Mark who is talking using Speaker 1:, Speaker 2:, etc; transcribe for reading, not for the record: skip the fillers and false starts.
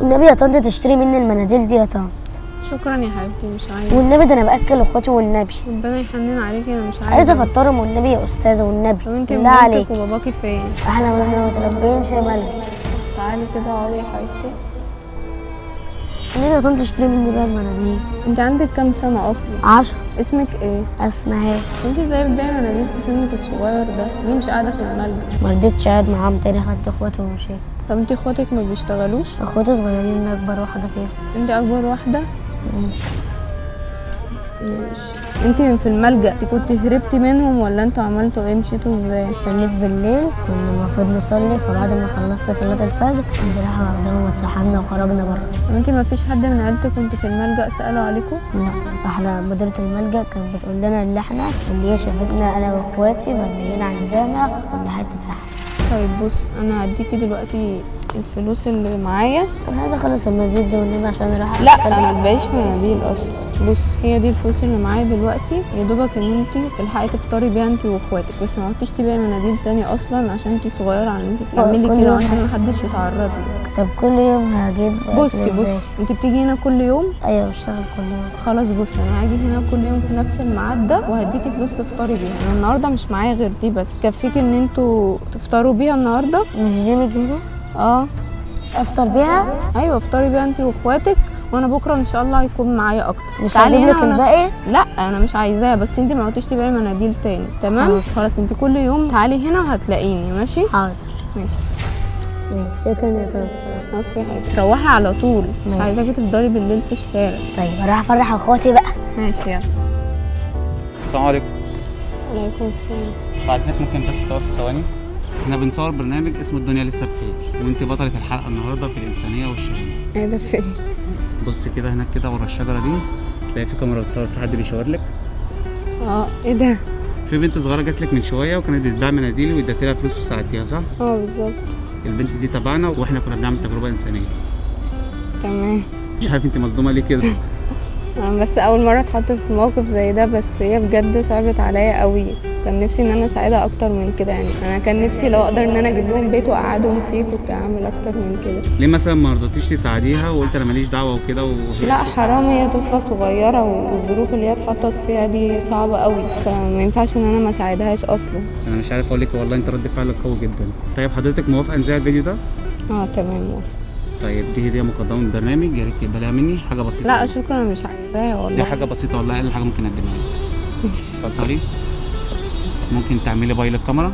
Speaker 1: والنبي يا طنط تشتري مني المناديل دي يا طنط.
Speaker 2: شكرا يا حبيبتي، مش عايزه.
Speaker 1: والنبي ده انا باكل اخواتي والنبي.
Speaker 2: ربنا يحنن عليكي، انا مش
Speaker 1: عايزه افطرهم والنبي يا استاذه والنبي.
Speaker 2: طب انت
Speaker 1: بالله عليك
Speaker 2: مامتك وباباكي فين؟
Speaker 1: احنا متربيين في ملك.
Speaker 2: تعالي كده اقعدي يا حبيبتي.
Speaker 1: ليه يا طنط تشتري مني بقى المناديل؟
Speaker 2: انت عندك كام سنه اصلا؟
Speaker 1: 10.
Speaker 2: اسمك ايه؟
Speaker 1: اسمها
Speaker 2: انت ازاي بتبيعي مناديل في سنك الصغير ده؟ ليه مش قاعده في الملجأ؟
Speaker 1: مرضتش اقعد معاهم تاني، خدت اخواتي ومشيت.
Speaker 2: طب انت اخواتك ما بيشتغلوش؟
Speaker 1: اخواتي صغيرين، انا اكبر واحده فيهم.
Speaker 2: انت اكبر واحده؟ انت في الملجأ انت كنت هربتي منهم ولا انتوا عملتوا ايه؟ مشيتوا ازاي؟
Speaker 1: استنيت بالليل، كنا المفروض نصلي، فبعد ما خلصت صلاه الفجر كنت رايحه واخداهم واتسحبنا وخرجنا بره.
Speaker 2: طب انت ما فيش حد من عيلتك كنت في الملجأ سألوا عليكم؟
Speaker 1: لا، احنا مديرة الملجأ كانت بتقول لنا اللي هي شافتنا انا واخواتي مرميين عندنا كنا حته لحم.
Speaker 2: طيب بص، انا هديكي دلوقتي الفلوس اللي معايا.
Speaker 1: انا عايزه اخلص المزيد دي والنبي عشان رايحه.
Speaker 2: لا ما تبيعيش مناديل اصلا. بص، هي دي الفلوس اللي معايا دلوقتي، يا دوبك ان انت تلحقي تفطري بيها انت واخواتك، بس ما عدتيش تبيعي مناديل تاني اصلا عشان انت صغيره على ان انت تعملي كده عشان محدش يتعرض لك.
Speaker 1: طب كل يوم هجيب.
Speaker 2: بصي انت بتيجي هنا كل يوم؟
Speaker 1: ايوه بشتغل كل يوم.
Speaker 2: خلاص بصي، انا هاجي هنا كل يوم في نفس الميعاد ده وهديكي فلوس تفطري بيها. انا النهارده مش معايا غير دي بس، كفيكي ان انتوا تفطروا بيها النهارده.
Speaker 1: مش دي 100 جنيه؟
Speaker 2: اه
Speaker 1: افطر بيها؟
Speaker 2: ايوه افطري بيها انت واخواتك، وانا بكره ان شاء الله هيكون معايا اكتر.
Speaker 1: مش هجيب لك الباقي؟
Speaker 2: لا انا مش عايزاها، بس انت ما عدتيش تبيعي مناديل تاني، تمام؟ خلاص انت كل يوم تعالي هنا وهتلاقيني، ماشي؟
Speaker 1: حاضر
Speaker 2: ماشي.
Speaker 1: شكرا يا طارق.
Speaker 2: عفوا يا حبيبتي، تروحي على طول، مش عايزاكي تفضلي بالليل في الشارع.
Speaker 1: طيب اروح افرح اخواتي بقى.
Speaker 2: ماشي يلا.
Speaker 3: السلام عليكم.
Speaker 2: وعليكم السلام.
Speaker 3: بعد اذنك ممكن بس تقفي ثواني؟ احنا بنصور برنامج اسمه الدنيا لسه بخير، وانت بطلة الحلقة النهارده في الإنسانية والشهامة.
Speaker 2: ايه ده في ايه؟
Speaker 3: بصي كده هناك كده ورا الشجرة دي تلاقي في كاميرا بتصور، في حد بيشاور لك.
Speaker 2: ايه ده؟
Speaker 3: في بنت صغيرة جات لك من شوية وكانت بتبيع مناديل واديت لها فلوس وساعدتيها، صح؟
Speaker 2: بالظبط.
Speaker 3: البنت دي تبعنا واحنا كنا بنعمل تجربة إنسانية.
Speaker 2: تمام.
Speaker 3: مش عارف انت مصدومة ليه كده؟
Speaker 2: بس اول مرة اتحط في موقف زي ده، بس هي بجد صعبت عليا قوي. كان نفسي ان انا اساعدها اكتر من كده، يعني انا كان نفسي لو اقدر ان انا اجيب لهم بيت واقعدهم فيه كنت اعمل اكتر من كده.
Speaker 3: ليه مثلا ما رضيتيش تساعديها وقلت انا ماليش دعوة وكده
Speaker 2: لا حرام، هي طفلة صغيرة والظروف اللي هي اتحطت فيها دي صعبة قوي، فما ينفعش ان انا ما اساعدهاش اصلا.
Speaker 3: انا مش عارف اقول لك، والله انت رد فعلك قوي جدا. طيب حضرتك موافقة نذاع الفيديو ده؟
Speaker 2: تمام موافقة.
Speaker 3: طيب دي هدية مقدمة من البرنامج، يا ريت تقبلها مني، حاجة بسيطة.
Speaker 2: لا شكرا، انا مش عايزاها والله.
Speaker 3: دي حاجة بسيطة والله، أقل حاجة ممكن أقدمها لك. اتفضلي. ممكن تعملي باي للكاميرا.